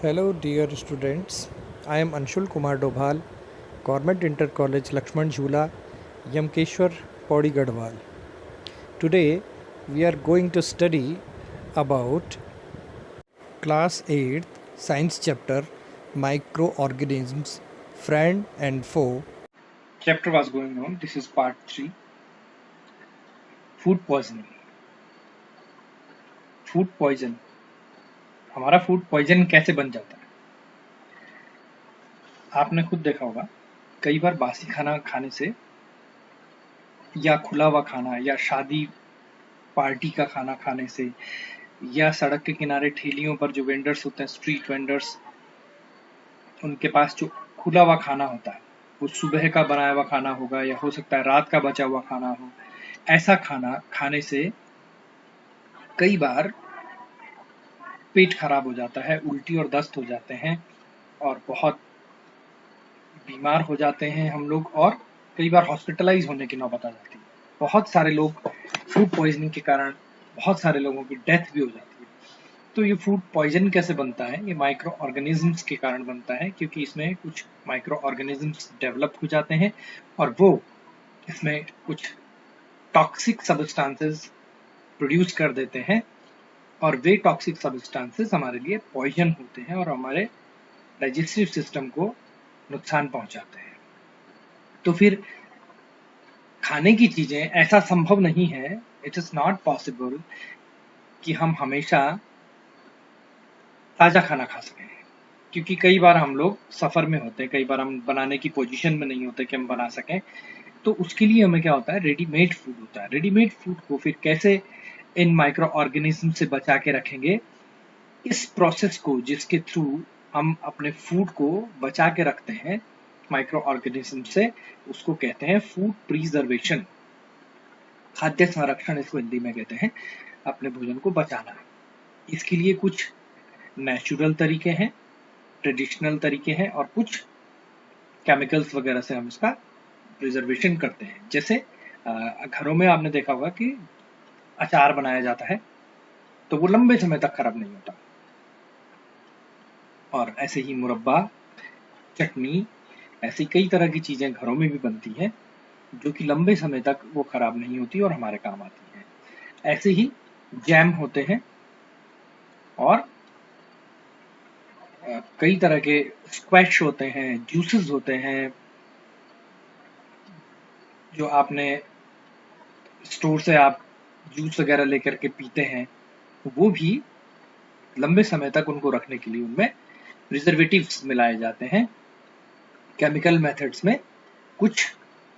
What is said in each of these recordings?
Hello, dear students. I am Anshul Kumar Dobhal, Government Inter College Lakshman Jhula, Yamkeshwar, Pauri Gadwal. Today, we are going to study about Class 8th Science Chapter Microorganisms, Friend and Foe. Chapter was going on. This is part 3. Food poisoning. Food poison, हमारा food poison कैसे बन जाता है? आपने खुद देखा होगा, कई बार बासी खाना खाने से या खुला हुआ खाना या शादी पार्टी का खाना खाने से या सड़क के किनारे ठेलियों पर जो वेंडर्स होते हैं, स्ट्रीट वेंडर्स, उनके पास जो खुला हुआ खाना होता है, वो सुबह का बनाया हुआ खाना होगा या हो सकता है रात का बचा हुआ खाना हो। ऐसा खाना खाने से कई बार पेट खराब हो जाता है, उल्टी और दस्त हो जाते हैं और बहुत बीमार हो जाते हैं हम लोग, और कई बार हॉस्पिटलाइज होने की नौबत आ जाती है। बहुत सारे लोग फूड पॉइजनिंग के कारण, बहुत सारे लोगों की डेथ भी हो जाती है। तो ये फूड पॉइजन कैसे बनता है? ये माइक्रो ऑर्गेनिजम्स के कारण बनता है, क्योंकि इसमें कुछ माइक्रो ऑर्गेनिजम्स डेवलप हो जाते हैं और वो इसमें कुछ टॉक्सिक सब्सटेंसेस प्रोड्यूस कर देते हैं, और वे टॉक्सिक सब्सटेंसेस हमारे लिए पॉइजन होते हैं और हमारे डाइजेस्टिव सिस्टम को नुकसान पहुंचाते हैं। तो फिर खाने की चीजें, ऐसा संभव नहीं है, इट इज नॉट पॉसिबल कि हम हमेशा ताजा खाना खा सकें, क्योंकि कई बार हम लोग सफर में होते हैं, कई बार हम बनाने की पोजीशन में नहीं होते कि हम बना सकें। तो उसके लिए हमें क्या होता है, रेडीमेड फूड होता है। रेडीमेड फूड को फिर कैसे इन माइक्रो ऑर्गेनिज्म से बचा के रखेंगे? इस प्रोसेस को, जिसके थ्रू हम अपने फूड को बचा के रखते हैं माइक्रो ऑर्गेनिज्म से, उसको कहते हैं फूड प्रिजर्वेशन, खाद्य संरक्षण इसको हिंदी में कहते हैं, अपने भोजन को बचाना। इसके लिए कुछ नेचुरल तरीके हैं, ट्रेडिशनल तरीके हैं, और कुछ केमिकल्स वगैरह से हम इसका प्रिजर्वेशन करते हैं। जैसे घरों में आपने देखा होगा कि अचार बनाया जाता है, तो वो लंबे समय तक खराब नहीं होता, और ऐसे ही मुरब्बा, चटनी, ऐसी कई तरह की चीजें घरों में भी बनती हैं जो कि लंबे समय तक वो खराब नहीं होती और हमारे काम आती हैं। ऐसे ही जैम होते हैं, और कई तरह के स्क्वैश होते हैं, जूसेस होते हैं, जो आपने स्टोर से आप जूस वगैरह लेकर के पीते हैं, वो भी लंबे समय तक उनको रखने के लिए उनमें प्रिजर्वेटिव्स मिलाए जाते हैं। केमिकल मेथड्स में कुछ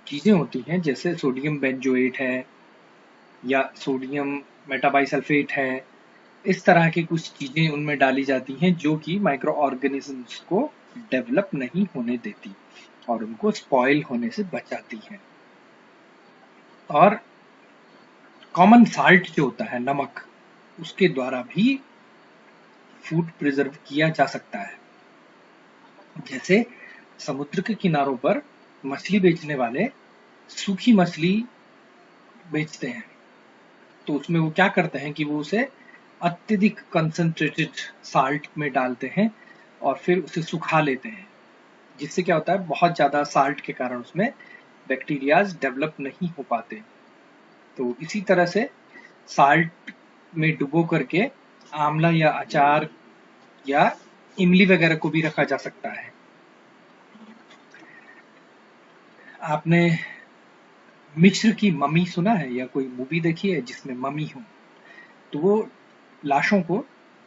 चीजें होती हैं, जैसे सोडियम बेंजोएट है या सोडियम मेटाबाइसल्फेट है। इस तरह की कुछ चीजें उनमें डाली जाती हैं जो कि माइक्रो ऑर्गेनिजम्स को डेवलप नहीं होने देती और उनको स्पॉइल होने से बचाती हैं। और कॉमन साल्ट जो होता है, नमक, उसके द्वारा भी फूड प्रिजर्व किया जा सकता है। जैसे समुद्र के किनारों पर मछली बेचने वाले सूखी मछली बेचते हैं, तो उसमें वो क्या करते हैं कि वो उसे अत्यधिक कंसंट्रेटेड साल्ट में डालते हैं और फिर उसे सुखा लेते हैं, जिससे क्या होता है, बहुत ज्यादा साल्ट के कारण उसमें बैक्टीरियाज डेवलप नहीं हो पाते। तो इसी तरह से साल्ट में डुबो करके आंवला या अचार या इमली वगैरह को भी रखा जा सकता है। आपने मिस्र की मम्मी सुना है, या कोई मूवी देखी है जिसमें मम्मी हो? तो वो लाशों को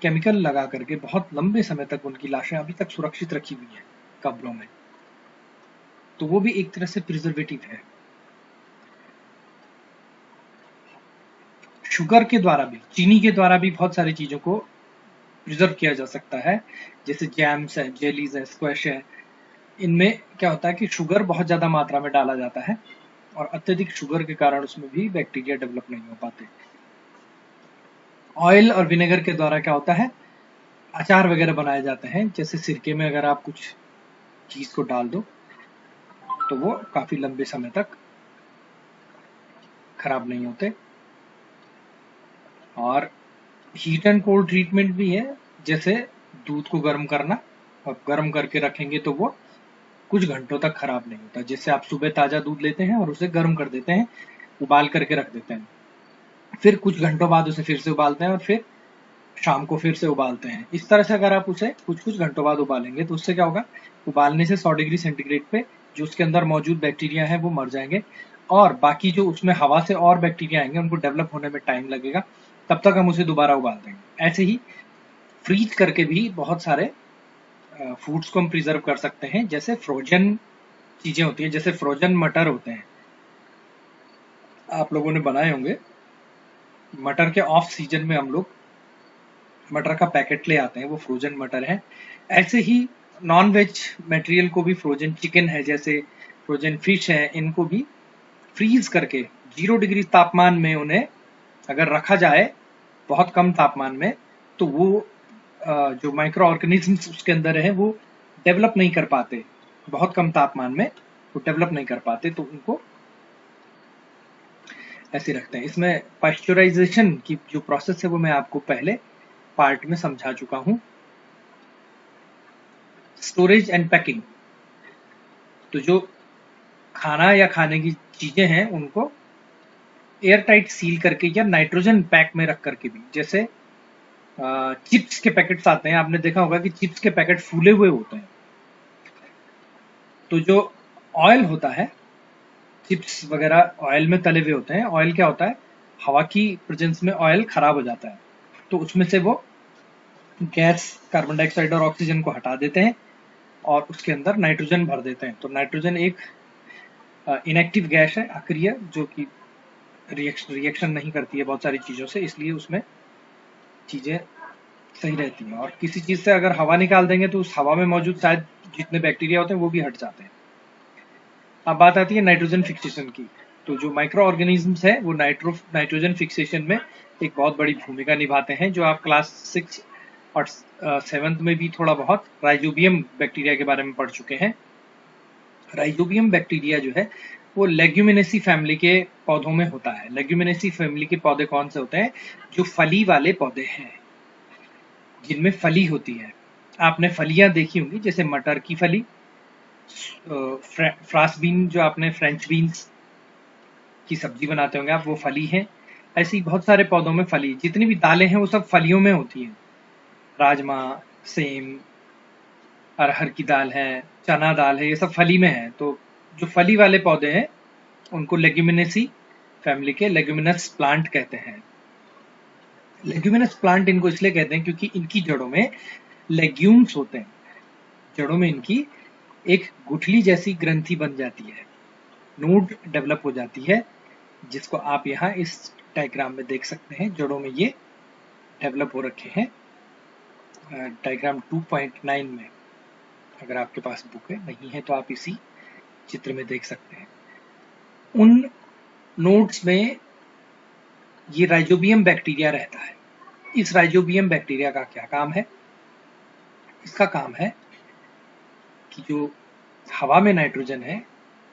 केमिकल लगा करके बहुत लंबे समय तक उनकी लाशें अभी तक सुरक्षित रखी हुई हैं कब्रों में। तो वो भी एक तरह से प्रिजर्वेटिव है। शुगर के द्वारा भी, चीनी के द्वारा भी बहुत सारी चीजों को प्रिजर्व किया जा सकता है, जैसे जैम्स है, जेलीज है, स्क्वैश है। इनमें क्या होता है कि शुगर बहुत ज्यादा मात्रा में डाला जाता है, और अत्यधिक शुगर के कारण उसमें भी बैक्टीरिया डेवलप नहीं हो पाते। ऑयल और विनेगर के द्वारा क्या होता है, अचार वगैरह बनाए जाते हैं। जैसे सिरके में अगर आप कुछ चीज को डाल दो, तो वो काफी लंबे समय तक खराब नहीं होते। और हीट एंड कोल्ड ट्रीटमेंट भी है, जैसे दूध को गर्म करना, और गर्म करके रखेंगे तो वो कुछ घंटों तक खराब नहीं होता। जैसे आप सुबह ताजा दूध लेते हैं और उसे गर्म कर देते हैं, उबाल करके रख देते हैं, फिर कुछ घंटों बाद उसे फिर से उबालते हैं और फिर शाम को फिर से उबालते हैं। इस तरह से अगर आप उसे कुछ कुछ घंटों बाद उबालेंगे तो उससे क्या होगा, उबालने से 100 डिग्री सेंटीग्रेड पे जो उसके अंदर मौजूद बैक्टीरिया है वो मर जाएंगे, और बाकी जो उसमें हवा से और बैक्टीरिया आएंगे उनको डेवलप होने में टाइम लगेगा, तब तक हम उसे दोबारा उबाल देंगे। ऐसे ही फ्रीज करके भी बहुत सारे फूड्स को हम प्रिजर्व कर सकते हैं। जैसे फ्रोजन चीजें होती हैं, जैसे फ्रोजन मटर होते हैं, आप लोगों ने बनाए होंगे। मटर के ऑफ सीजन में हम लोग मटर का पैकेट ले आते हैं, वो फ्रोजन मटर है। ऐसे ही नॉन वेज मटेरियल को भी, फ्रोजन चिकन है, जैसे फ्रोजन फिश है, इनको भी फ्रीज करके 0 डिग्री तापमान में उन्हें अगर रखा जाए, बहुत कम तापमान में, तो वो जो माइक्रो ऑर्गेनिजम्स उसके अंदर है वो डेवलप नहीं कर पाते। बहुत कम तापमान में वो डेवलप नहीं कर पाते, तो उनको ऐसे रखते हैं। इसमें पाश्चराइजेशन की जो प्रोसेस है वो मैं आपको पहले पार्ट में समझा चुका हूं। स्टोरेज एंड पैकिंग, तो जो खाना या खाने की चीजें हैं उनको एयर टाइट सील करके या नाइट्रोजन पैक में रख करके भी, जैसे चिप्स के पैकेट्स आते हैं, आपने देखा होगा कि चिप्स के पैकेट फूले हुए होते हैं। तो जो ऑयल होता है, चिप्स वगैरह ऑयल में तले हुए होते हैं। ऑयल क्या होता है, हवा की प्रेजेंस में ऑयल खराब हो जाता है, तो उसमें से वो गैस कार्बन डाइऑक्साइड और ऑक्सीजन को हटा देते हैं और उसके अंदर नाइट्रोजन भर देते हैं। तो नाइट्रोजन एक इनएक्टिव गैस है, अक्रिय, जो कि रिएक्शन नहीं करती है बहुत सारी चीजों से, इसलिए उसमें चीजें सही रहती हैं। और किसी चीज से अगर हवा निकाल देंगे तो उस हवा में मौजूद शायद जितने बैक्टीरिया होते हैं वो भी हट जाते हैं। अब बात आती है नाइट्रोजन फिक्सेशन की। तो जो माइक्रो ऑर्गेनिजम्स है वो नाइट्रोजन फिक्सेशन में एक बहुत बड़ी भूमिका निभाते हैं, जो आप क्लास 6 और 7th में भी थोड़ा बहुत राइजोबियम बैक्टीरिया के बारे में पढ़ चुके हैं। राइजोबियम बैक्टीरिया जो है वो लेग्यूमिनेसी फैमिली के पौधों में होता है। लेग्यूमिनेसी फैमिली के पौधे कौन से होते हैं, जो फली वाले पौधे हैं, जिनमें फली होती है। आपने फलियां देखी होंगी, जैसे मटर की फली, फ्रांस बीन, जो आपने फ्रेंच बीन्स की सब्जी बनाते होंगे आप, वो फली है। ऐसी बहुत सारे पौधों में फली, जितनी भी दालें हैं वो सब फलियों में होती हैं। राजमा, सेम, अरहर की दाल है, चना दाल है, ये सब फली में है। तो जो फली वाले पौधे हैं उनको लेग्यूमिनेसी फैमिली के लेग्यूमिनस प्लांट कहते हैं। लेग्यूमिनस प्लांट इनको इसलिए कहते हैं क्योंकि इनकी जड़ों में लेग्यूम्स होते हैं। जड़ों में इनकी एक गुठली जैसी ग्रंथि बन जाती है, नोड डेवलप हो जाती है, जिसको आप यहाँ इस डायग्राम में देख सकते हैं। जड़ों में ये डेवलप हो रखे हैं। डायग्राम 2.9 में, अगर आपके पास बुक है, नहीं है तो आप इसी चित्र में देख सकते हैं। उन नोड्स में ये राइजोबियम बैक्टीरिया रहता है। इस राइजोबियम बैक्टीरिया का क्या काम है, इसका काम है कि जो हवा में नाइट्रोजन है,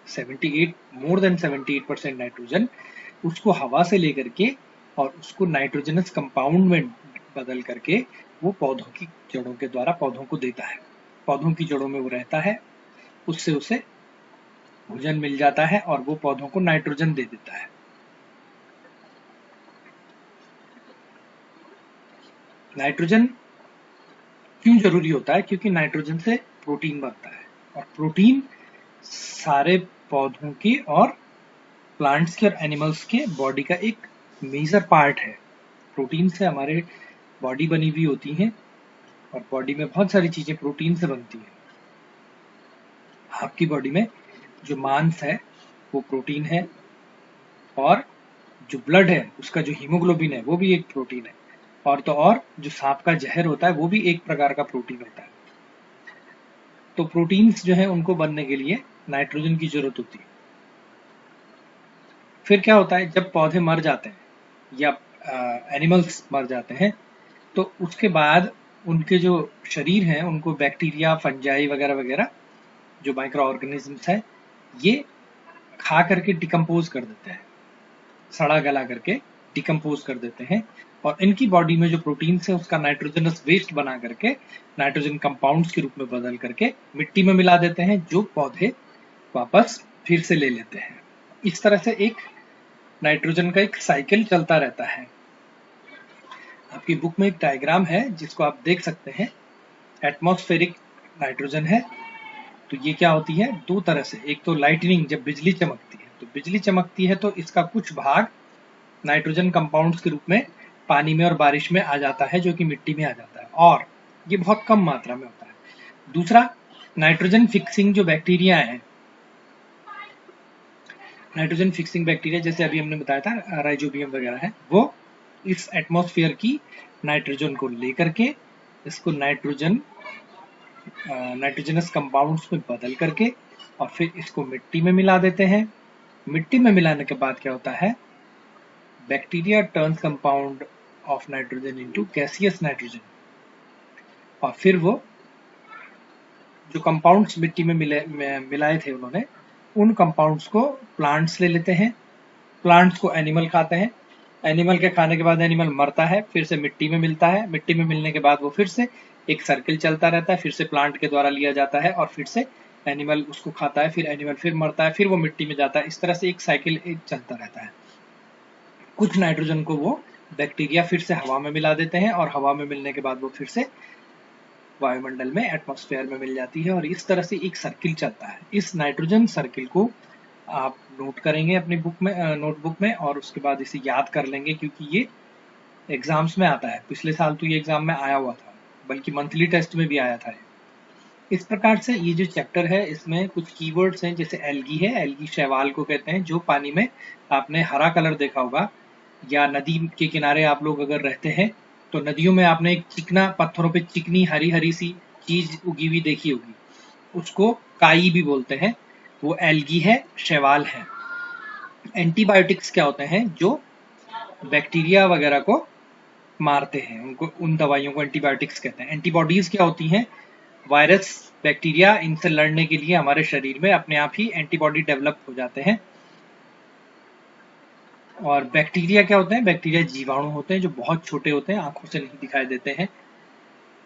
78 मोर देन 78% नाइट्रोजन, उसको हवा से लेकर के और उसको नाइट्रोजनस कंपाउंड में बदल करके वो पौधों की जड़ों के द्वारा पौधों को देता है। पौधों की जड़ों में वो रहता है, उससे उसे भोजन मिल जाता है और वो पौधों को नाइट्रोजन दे देता है। नाइट्रोजन क्यों जरूरी होता है, क्योंकि नाइट्रोजन से प्रोटीन बनता है, और प्रोटीन सारे पौधों की और प्लांट्स के और एनिमल्स के बॉडी का एक मेजर पार्ट है। प्रोटीन से हमारे बॉडी बनी हुई होती है, और बॉडी में बहुत सारी चीजें प्रोटीन से बनती है। आपकी बॉडी में जो मांस है वो प्रोटीन है, और जो ब्लड है उसका जो हीमोग्लोबिन है वो भी एक प्रोटीन है, और जो सांप का जहर होता है वो भी एक प्रकार का प्रोटीन होता है। तो प्रोटीन्स जो है उनको बनने के लिए नाइट्रोजन की जरूरत होती है। फिर क्या होता है, जब पौधे मर जाते हैं या एनिमल्स मर जाते हैं, तो उसके बाद उनके जो शरीर हैं उनको बैक्टीरिया, फंजाई वगैरह वगैरह, जो माइक्रो ऑर्गेनिजम्स है, ये खा करके डिकम्पोज कर देते हैं, सड़ा गला करके डिकम्पोज कर देते हैं और इनकी बॉडी में जो प्रोटीन है उसका नाइट्रोजनस वेस्ट बना करके नाइट्रोजन कंपाउंड्स के रूप में बदल करके मिट्टी में मिला देते हैं, जो पौधे वापस फिर से ले लेते हैं। इस तरह से एक नाइट्रोजन का एक साइकिल चलता रहता है। आपकी बुक में एक डायग्राम है जिसको आप देख सकते हैं। एटमॉस्फेरिक नाइट्रोजन है, तो ये क्या होती है, दो तरह से। एक तो लाइटनिंग, जब बिजली चमकती है, तो बिजली चमकती है तो इसका कुछ भाग नाइट्रोजन कंपाउंड्स के रूप में पानी में और बारिश में आ जाता है, जो कि मिट्टी में आ जाता है, और ये बहुत कम मात्रा में होता है। दूसरा, नाइट्रोजन फिक्सिंग जो बैक्टीरिया है, नाइट्रोजन फिक्सिंग बैक्टीरिया जैसे अभी हमने बताया था राइजोबियम वगैरह है, वो इस एटमॉस्फेयर की नाइट्रोजन को लेकर के इसको नाइट्रोजनस कंपाउंड्स में बदल करके और फिर इसको मिट्टी में मिला देते हैं। मिट्टी में मिलाने के बाद क्या होता है, bacteria turns compound of nitrogen into gaseous nitrogen, और फिर वो जो कंपाउंड्स मिट्टी में मिलाए थे उन्होंने, उन कंपाउंड्स को प्लांट्स ले लेते हैं, प्लांट्स को एनिमल खाते हैं, एनिमल के खाने के बाद एनिमल मरता है, फिर से मिट्टी में मिलता है, मिट्टी में मिलने के बाद वो फिर से एक सर्किल चलता रहता है, फिर से प्लांट के द्वारा लिया जाता है और फिर से एनिमल उसको खाता है, फिर एनिमल फिर मरता है, फिर वो मिट्टी में जाता है। इस तरह से एक साइकिल चलता रहता है। कुछ नाइट्रोजन को वो बैक्टीरिया फिर से हवा में मिला देते हैं और हवा में मिलने के बाद वो फिर से वायुमंडल में, एटमॉस्फेयर में मिल जाती है और इस तरह से एक सर्किल चलता है। इस नाइट्रोजन सर्किल को आप नोट करेंगे अपनी बुक में, नोटबुक में, और उसके बाद इसे याद कर लेंगे, क्योंकि ये एग्जाम्स में आता है। पिछले साल तो ये एग्जाम में आया हुआ था, बल्कि मंथली टेस्ट में भी आया था। इस प्रकार से ये जो चैप्टर है इसमें कुछ कीवर्ड्स हैं, जैसे एल्गी है, एल्गी शैवाल को कहते हैं, जो पानी में आपने हरा कलर देखा होगा, या नदी के किनारे आप लोग अगर रहते हैं तो नदियों में आपने एक चिकना, पत्थरों पे चिकनी हरी हरी सी चीज उगी हुई देखी होगी, उसको काई भी बोलते हैं, वो एल्गी है, शैवाल है। एंटीबायोटिक्स क्या होते हैं, जो बैक्टीरिया वगैरह को मारते हैं, उनको, उन दवाइयों को एंटीबायोटिक्स कहते हैं। एंटीबॉडीज क्या होती हैं, वायरस, बैक्टीरिया, इनसे लड़ने के लिए हमारे शरीर में अपने आप ही एंटीबॉडी डेवलप हो जाते हैं। और बैक्टीरिया क्या होते हैं, बैक्टीरिया जीवाणु होते हैं जो बहुत छोटे होते हैं, आंखों से नहीं दिखाई देते हैं।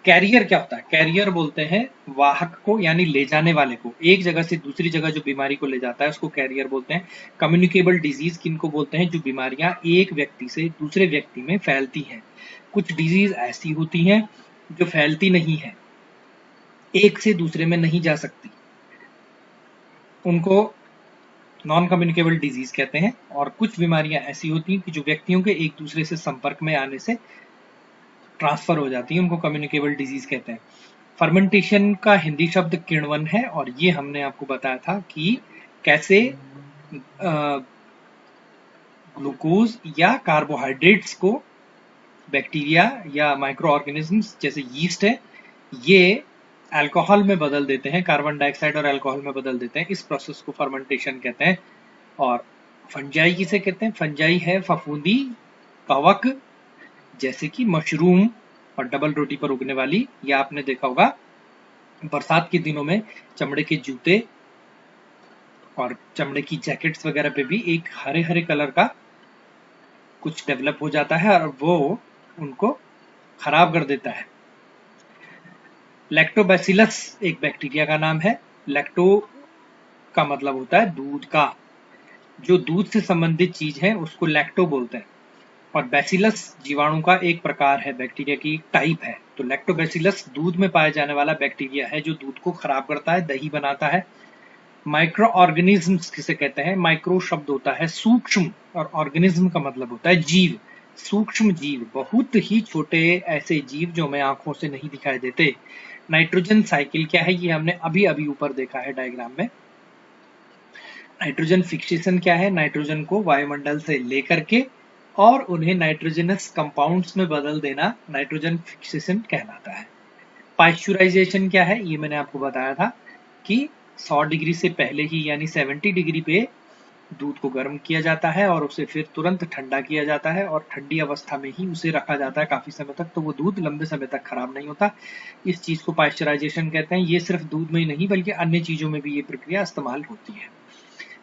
कैरियर क्या होता है, कैरियर बोलते हैं वाहक को, यानी ले जाने वाले को, एक जगह से दूसरी जगह जो बीमारी को ले जाता है उसको कैरियर बोलते हैं। कम्युनिकेबल डिजीज किनको बोलते हैं, जो बीमारियां एक व्यक्ति से दूसरे व्यक्ति में फैलती हैं। कुछ डिजीज ऐसी होती हैं जो फैलती नहीं है, एक से दूसरे में नहीं जा सकती, उनको नॉन कम्युनिकेबल डिजीज कहते हैं। और कुछ बीमारियां ऐसी होती हैं कि जो व्यक्तियों के एक दूसरे से संपर्क में आने से ट्रांसफर हो जाती है, उनको कम्युनिकेबल डिजीज कहते हैं। फर्मेंटेशन का हिंदी शब्द किण्वन है, और ये हमने आपको बताया था कि कैसे ग्लूकोज या कार्बोहाइड्रेट्स को बैक्टीरिया या माइक्रो ऑर्गेनिजम्स जैसे यीस्ट है, ये अल्कोहल में बदल देते हैं, कार्बन डाइऑक्साइड और अल्कोहल में बदल देते हैं। इस प्रोसेस को फर्मेंटेशन कहते हैं। और फंजाई किसे कहते हैं, फंजाई है फफूंदी कवक, जैसे कि मशरूम और डबल रोटी पर उगने वाली, या आपने देखा होगा बरसात के दिनों में चमड़े के जूते और चमड़े की जैकेट्स वगैरह पे भी एक हरे हरे कलर का कुछ डेवलप हो जाता है और वो उनको खराब कर देता है। लैक्टोबैसिलस एक बैक्टीरिया का नाम है। लैक्टो का मतलब होता है दूध का, जो दूध से संबंधित चीज है उसको लैक्टो बोलते हैं। और बैसिलस जीवाणु का एक प्रकार है, बैक्टीरिया की टाइप है। तो लैक्टोबैसिलस दूध में पाया जाने वाला बैक्टीरिया है जो दूध को खराब करता है, दही बनाता है। माइक्रो ऑर्गेनिज्म्स किसे कहते हैं, माइक्रो शब्द होता है सूक्ष्म, और ऑर्गेनिज्म का मतलब होता है जीव, सूक्ष्म जीव, बहुत ही छोटे ऐसे जीव जो हमें आंखों से नहीं दिखाई देते। नाइट्रोजन साइकिल क्या है, ये हमने अभी अभी ऊपर देखा है डायग्राम में। नाइट्रोजन फिक्सेशन क्या है, नाइट्रोजन को वायुमंडल से लेकर के और उन्हें नाइट्रोजनस कंपाउंड्स में बदल देना नाइट्रोजन फिक्सेशन कहलाता है। पाश्चराइजेशन क्या है, ये मैंने आपको बताया था कि 100 डिग्री से पहले ही, यानी 70 डिग्री पे दूध को गर्म किया जाता है और उसे फिर तुरंत ठंडा किया जाता है और ठंडी अवस्था में ही उसे रखा जाता है काफी समय तक, तो वो दूध लंबे समय तक खराब नहीं होता। इस चीज को पाश्चराइजेशन कहते हैं। ये सिर्फ दूध में ही नहीं बल्कि अन्य चीजों में भी ये प्रक्रिया इस्तेमाल होती है।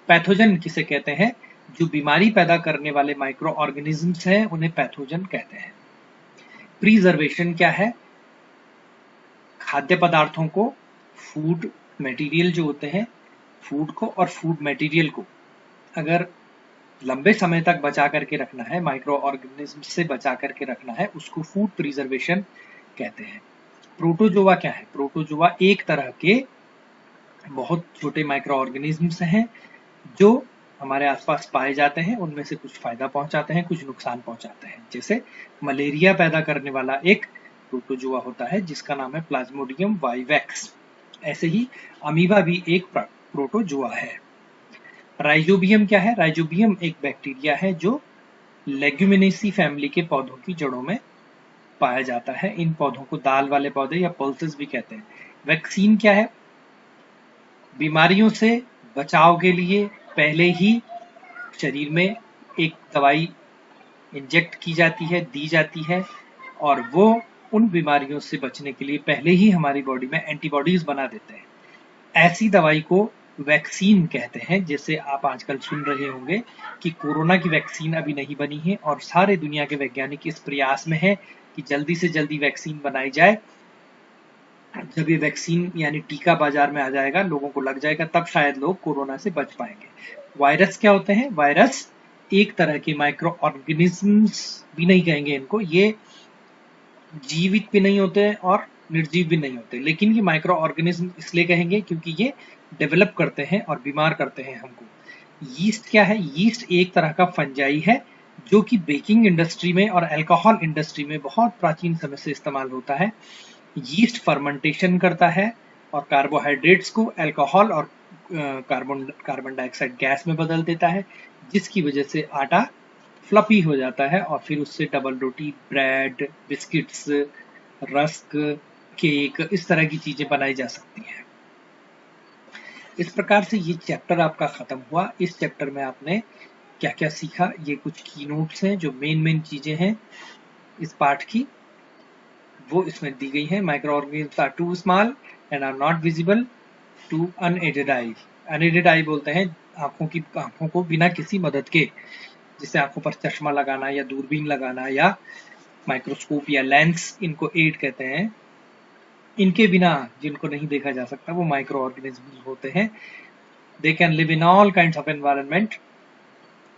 पैथोजन किसे कहते हैं, जो बीमारी पैदा करने वाले माइक्रो ऑर्गेनिजम्स हैं उन्हें पैथोजन कहते हैं। प्रिजर्वेशन क्या है? खाद्य पदार्थों को, फूड मटेरियल जो होते हैं, फूड को और फूड मटेरियल को अगर लंबे समय तक बचा करके रखना है, माइक्रो ऑर्गेनिज्म से बचा करके रखना है, उसको फूड प्रिजर्वेशन कहते हैं। प्रोटोजोआ क्या है? प्रोटोजोआ एक तरह के बहुत छोटे माइक्रो ऑर्गेनिजम्स हैं जो हमारे आसपास पाए जाते हैं। उनमें से कुछ फायदा पहुंचाते हैं, कुछ नुकसान पहुंचाते हैं। जैसे मलेरिया पैदा करने वाला एक प्रोटोजोआ होता है जिसका नाम है प्लाज्मोडियम वाइवेक्स। ऐसे ही अमीबा भी एक प्रोटोजोआ है। राइजोबियम क्या है? राइजोबियम एक बैक्टीरिया है जो लेग्यूमिनेसी फैमिली के पौधों की जड़ों में पाया जाता है। इन पौधों को दाल वाले पौधे या पल्सेस भी कहते हैं। वैक्सीन क्या है? बीमारियों से बचाव के लिए पहले ही शरीर में एक दवाई इंजेक्ट की जाती है, दी जाती है, और वो उन बीमारियों से बचने के लिए पहले ही हमारी बॉडी में एंटीबॉडीज बना देते हैं। ऐसी दवाई को वैक्सीन कहते हैं। जैसे आप आजकल सुन रहे होंगे कि कोरोना की वैक्सीन अभी नहीं बनी है और सारे दुनिया के वैज्ञानिक इस प्रयास में है कि जल्दी से जल्दी वैक्सीन बनाई जाए। जब ये वैक्सीन यानी टीका बाजार में आ जाएगा, लोगों को लग जाएगा, तब शायद लोग कोरोना से बच पाएंगे। वायरस क्या होते हैं? वायरस एक तरह के माइक्रो ऑर्गेनिजम्स भी नहीं कहेंगे इनको, ये जीवित भी नहीं होते और निर्जीव भी नहीं होते, लेकिन ये माइक्रो ऑर्गेनिज्म इसलिए कहेंगे क्योंकि ये डेवलप करते हैं और बीमार करते हैं हमको। यीस्ट क्या है? यीस्ट एक तरह का फंजाई है जो कि बेकिंग इंडस्ट्री में और अल्कोहल इंडस्ट्री में बहुत प्राचीन समय से इस्तेमाल होता है। यीस्ट फर्मेंटेशन करता है और कार्बोहाइड्रेट्स को अल्कोहल और कार्बन डाइऑक्साइड गैस में बदल देता है, जिसकी वजह से आटा फ्लफी हो जाता है और फिर उससे डबल रोटी, ब्रेड, बिस्किट्स, रस्क, केक, इस तरह की चीजें बनाई जा सकती हैं। इस प्रकार से ये चैप्टर आपका खत्म हुआ। इस चैप्टर में आपने क्या क्या सीखा, ये कुछ की नोट्स हैं जो मेन चीजें हैं इस पाठ की, वो इसमें दी गई है। Microorganisms are too small and are not visible to unaided eye. Unaided eye बोलते हैं आंखों को बिना किसी मदद के, जिससे आंखों पर चश्मा लगाना या दूरबीन लगाना या माइक्रोस्कोप या लेंस, इनको एड कहते हैं। इनके बिना जिनको नहीं देखा जा सकता वो माइक्रो ऑर्गेनिज्म्स होते हैं। They can live in all kinds of environment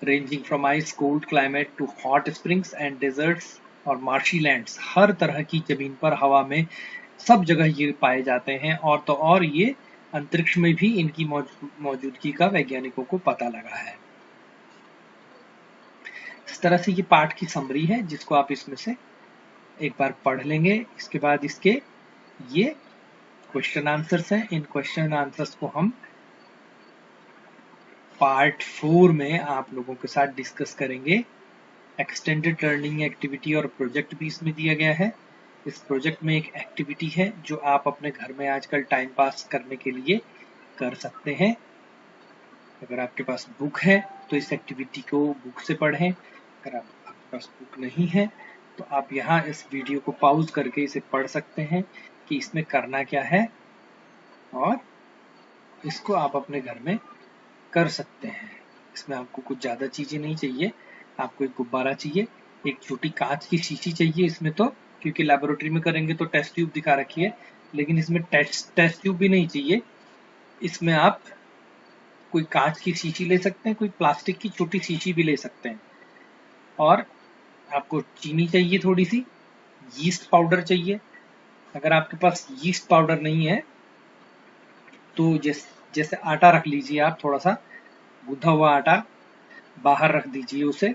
ranging from ice cold climate to hot springs and deserts और मार्शी लैंड्स। हर तरह की जमीन पर, हवा में, सब जगह ये पाए जाते हैं। और तो और ये अंतरिक्ष में भी इनकी मौजूदगी का वैज्ञानिकों को पता लगा है। इस तरह से ये पाठ की समरी है जिसको आप इसमें से एक बार पढ़ लेंगे। इसके बाद इसके ये क्वेश्चन आंसर्स हैं। इन क्वेश्चन आंसर्स को हम पार्ट 4 में आप लोगों के साथ डिस्कस करेंगे। एक्सटेंडेड लर्निंग एक्टिविटी और प्रोजेक्ट भी इसमें दिया गया है। इस प्रोजेक्ट में एक एक्टिविटी है जो आप अपने घर में आजकल टाइम पास करने के लिए कर सकते हैं। अगर आपके पास बुक है तो इस एक्टिविटी को बुक से पढ़ें। अगर आपके पास बुक नहीं है तो आप यहाँ इस वीडियो को पॉज करके इसे पढ़ सकते हैं कि इसमें करना क्या है, और इसको आप अपने घर में कर सकते हैं। इसमें आपको कुछ ज़्यादा चीज़ें नहीं चाहिए। आपको एक गुब्बारा चाहिए, एक छोटी कांच की शीशी चाहिए इसमें, तो क्योंकि लेबोरेटरी में करेंगे तो टेस्ट ट्यूब दिखा रखी है, लेकिन इसमें टेस्ट ट्यूब भी नहीं चाहिए। इसमें आप कोई कांच की शीशी ले सकते हैं, कोई प्लास्टिक की छोटी शीशी भी ले सकते हैं। और आपको चीनी चाहिए थोड़ी सी, यीस्ट पाउडर चाहिए। अगर आपके पास यीस्ट पाउडर नहीं है तो जैसे आटा रख लीजिए, आप थोड़ा सा गूंथा हुआ आटा बाहर रख दीजिए उसे,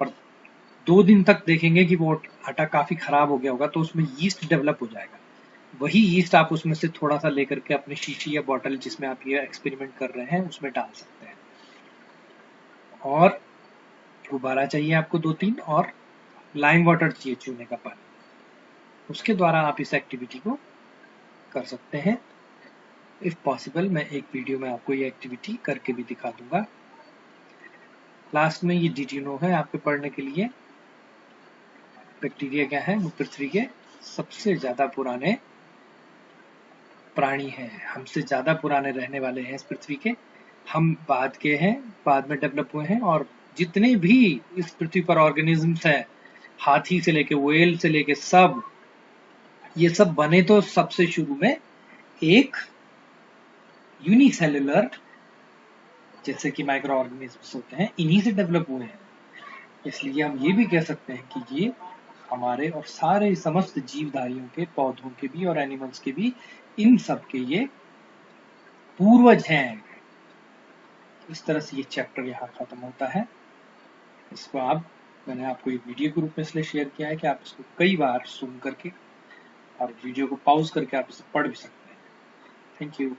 और 2 दिन तक देखेंगे कि वो आटा काफी खराब हो गया होगा, तो उसमें यीस्ट डेवलप हो जाएगा। वही यीस्ट आप उसमें से थोड़ा सा लेकर के अपनी शीशी या बॉटल जिसमें आप ये एक्सपेरिमेंट कर रहे हैं उसमें डाल सकते हैं। और गुब्बारा चाहिए आपको 2-3, और लाइम वाटर चाहिए, चूने का पानी। उसके द्वारा आप इस एक्टिविटी को कर सकते हैं। इफ पॉसिबल मैं एक वीडियो में आपको ये एक्टिविटी करके भी दिखा दूंगा। लास्ट में ये डिड यू नो है आपके पढ़ने के लिए। बैक्टीरिया क्या है? वो पृथ्वी के सबसे ज्यादा पुराने प्राणी हैं, हमसे ज्यादा पुराने रहने वाले हैं इस पृथ्वी के। हम बाद के हैं, बाद में डेवलप हुए हैं, और जितने भी इस पृथ्वी पर ऑर्गेनिजम्स हैं, हाथी से लेके व्हेल से लेके सब, ये सब बने तो सबसे शुरू में एक यूनिसेल्युलर, जैसे कि माइक्रो ऑर्गेनिजम्स होते हैं, इन्हीं से डेवलप हुए हैं। इसलिए हम ये भी कह सकते हैं कि ये हमारे और सारे समस्त जीवधारियों के, पौधों के भी और एनिमल्स के भी, इन सब के ये पूर्वज हैं। इस तरह से ये चैप्टर यहाँ खत्म होता है। इसको मैंने आपको एक वीडियो के रूप में इसलिए शेयर किया है कि आप इसको कई बार सुन करके और वीडियो को पॉज करके आप इसे पढ़ भी सकते हैं। Thank you.